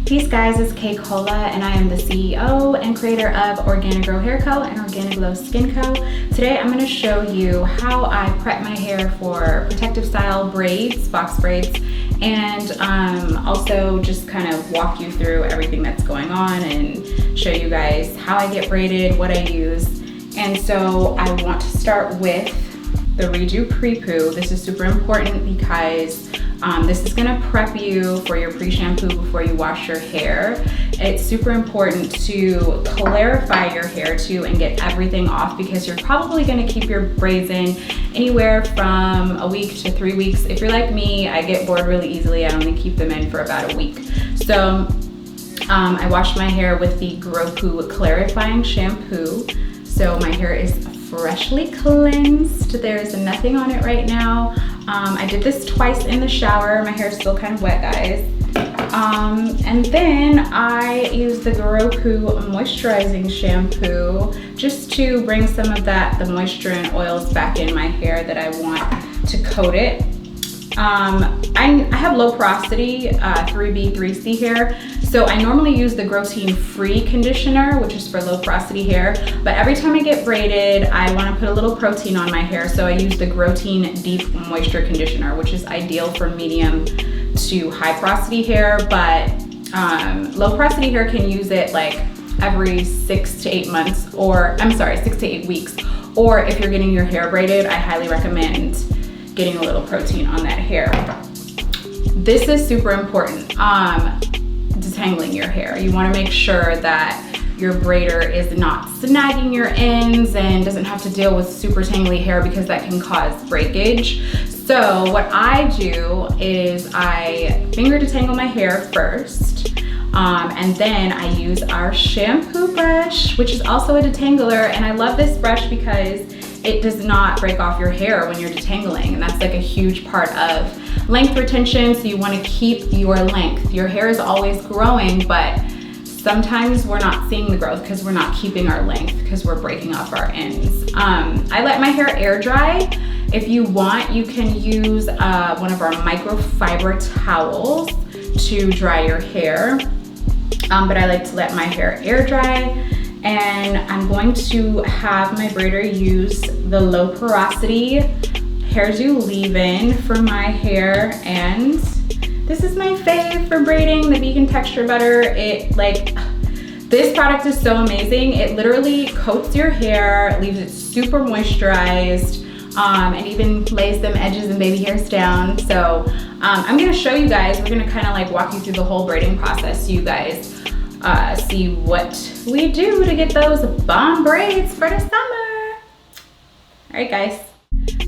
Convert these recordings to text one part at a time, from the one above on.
Peace guys, it's Kay Cola and I am the CEO and creator of OrganiGrowHairCo and OrganiGlowSkinCo. Today I'm going to show you how I prep my hair for protective style braids, box braids, and also just kind of walk you through everything that's going on and show you guys how I get braided, what I use. And so I want to start with the Re-Do Prepoo. This is super important because this is gonna prep you for your pre-shampoo before you wash your hair. It's super important to clarify your hair too and get everything off, because you're probably gonna keep your braids in anywhere from a week to 3 weeks. If you're like me, I get bored really easily. I only keep them in for about a week. So I wash my hair with the Growpoo clarifying shampoo. So my hair is freshly cleansed. There's nothing on it right now. I did this twice in the shower. My hair is still kind of wet, guys. And then I use the Growpoo moisturizing shampoo just to bring some of the moisture and oils back in my hair that I want to coat it. I have low porosity 3B, 3C hair, so I normally use the Growtein free conditioner, which is for low porosity hair, but every time I get braided, I want to put a little protein on my hair, so I use the Growtein deep moisture conditioner, which is ideal for medium to high porosity hair, but low porosity hair can use it like every 6 to 8 months, or I'm sorry, 6 to 8 weeks, or if you're getting your hair braided, I highly recommend getting a little protein on that hair. This is super important, detangling your hair. You wanna make sure that your braider is not snagging your ends and doesn't have to deal with super tangly hair, because that can cause breakage. So what I do is I finger detangle my hair first, and then I use our shampoo brush, which is also a detangler, and I love this brush because it does not break off your hair when you're detangling, and that's like a huge part of length retention. So you want to keep your length. Your hair is always growing, but sometimes we're not seeing the growth because we're not keeping our length, because we're breaking off our ends. I let my hair air dry. If you want, you can use one of our microfiber towels to dry your hair, but I like to let my hair air dry. And I'm going to have my braider use the low porosity hairdo leave-in for my hair, and this is my fave for braiding, the vegan texture butter. This product is so amazing. It literally coats your hair, leaves it super moisturized, and even lays them edges and baby hairs down. So I'm gonna show you guys, we're gonna kind of like walk you through the whole braiding process so you guys see what we do to get those bomb braids for the summer. All right, guys.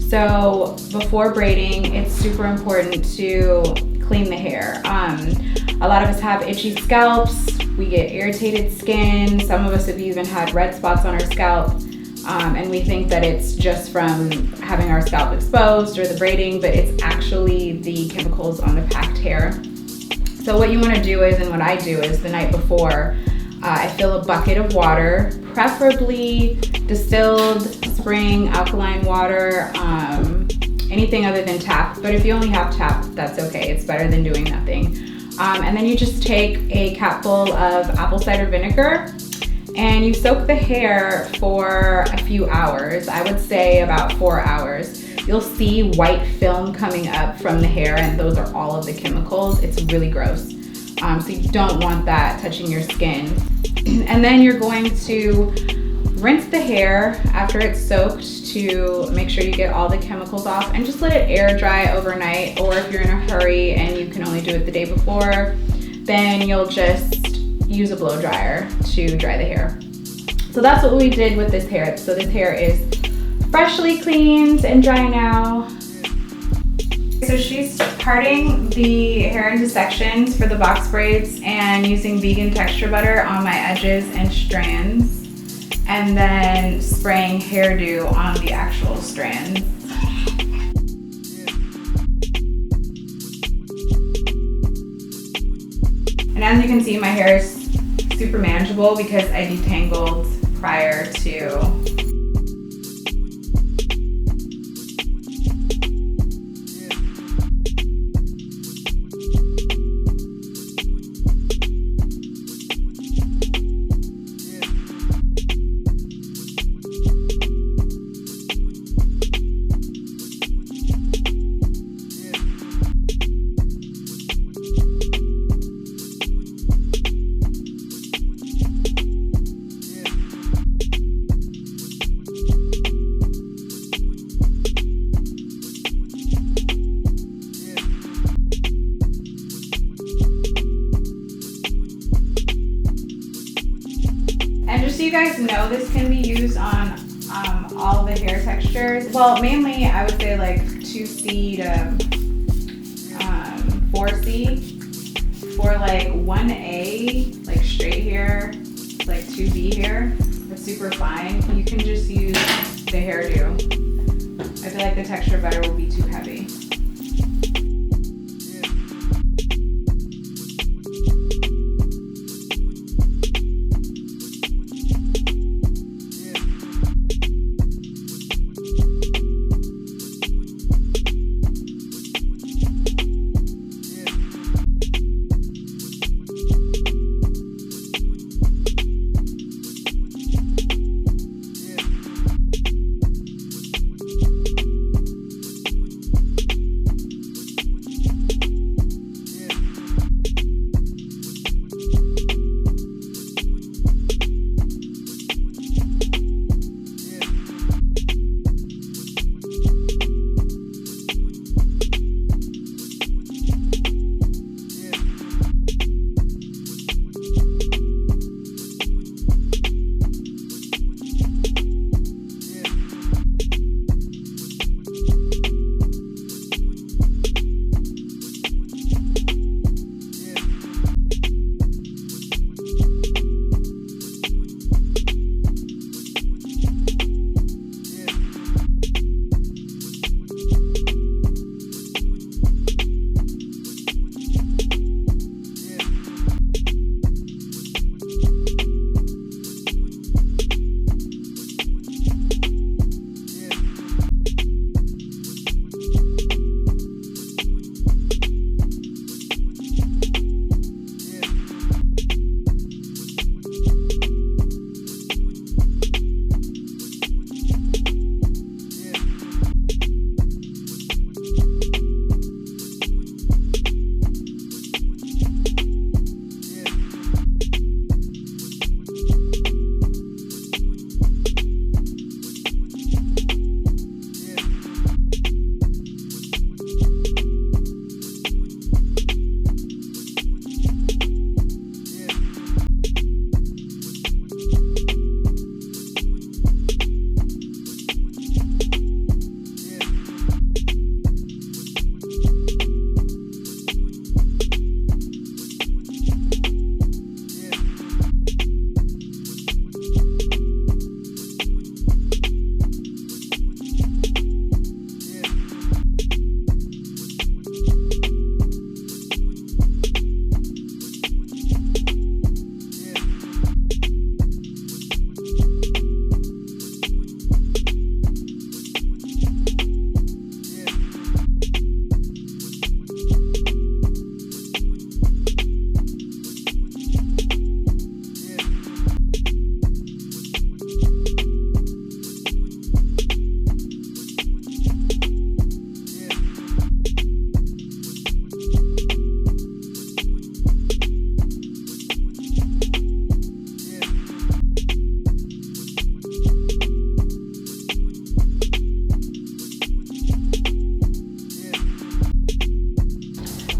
So before braiding, it's super important to clean the hair. A lot of us have itchy scalps. We get irritated skin. Some of us have even had red spots on our scalp. And we think that it's just from having our scalp exposed or the braiding, but it's actually the chemicals on the packed hair. So what you want to do is, and what I do is, the night before, I fill a bucket of water, preferably distilled spring alkaline water, anything other than tap. But if you only have tap, that's okay. It's better than doing nothing. And then you just take a capful of apple cider vinegar and you soak the hair for a few hours. I would say about 4 hours. You'll see white film coming up from the hair, and those are all of the chemicals. It's really gross. So you don't want that touching your skin. And then you're going to rinse the hair after it's soaked to make sure you get all the chemicals off, and just let it air dry overnight. Or if you're in a hurry and you can only do it the day before, then you'll just use a blow dryer to dry the hair. So that's what we did with this hair. So this hair is freshly cleaned and dry now. So she's parting the hair into sections for the box braids and using vegan texture butter on my edges and strands, and then spraying hairdo on the actual strands. And as you can see, my hair is super manageable because I detangled prior to. you guys know, this can be used on all the hair textures. Well, mainly I would say like 2C to 4C. For like 1A, like straight hair, like 2B hair, that's super fine. You can just use the hairdo. I feel like the texture better will be too heavy.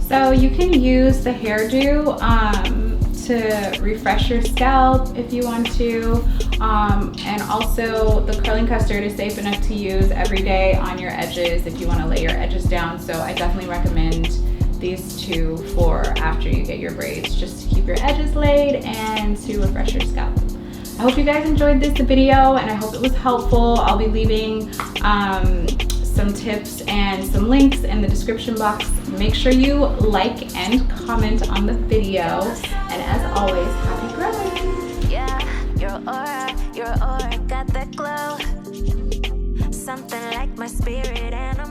So you can use the hairdo to refresh your scalp if you want to. And also the curling custard is safe enough to use every day on your edges if you want to lay your edges down. So I definitely recommend these two for after you get your braids, just to keep your edges laid and to refresh your scalp. I hope you guys enjoyed this video and I hope it was helpful. I'll be leaving some tips and some links in the description box. Make sure you like and comment on the video. And as always, happy growing. Yeah, your aura got that glow. Something like my spirit animal.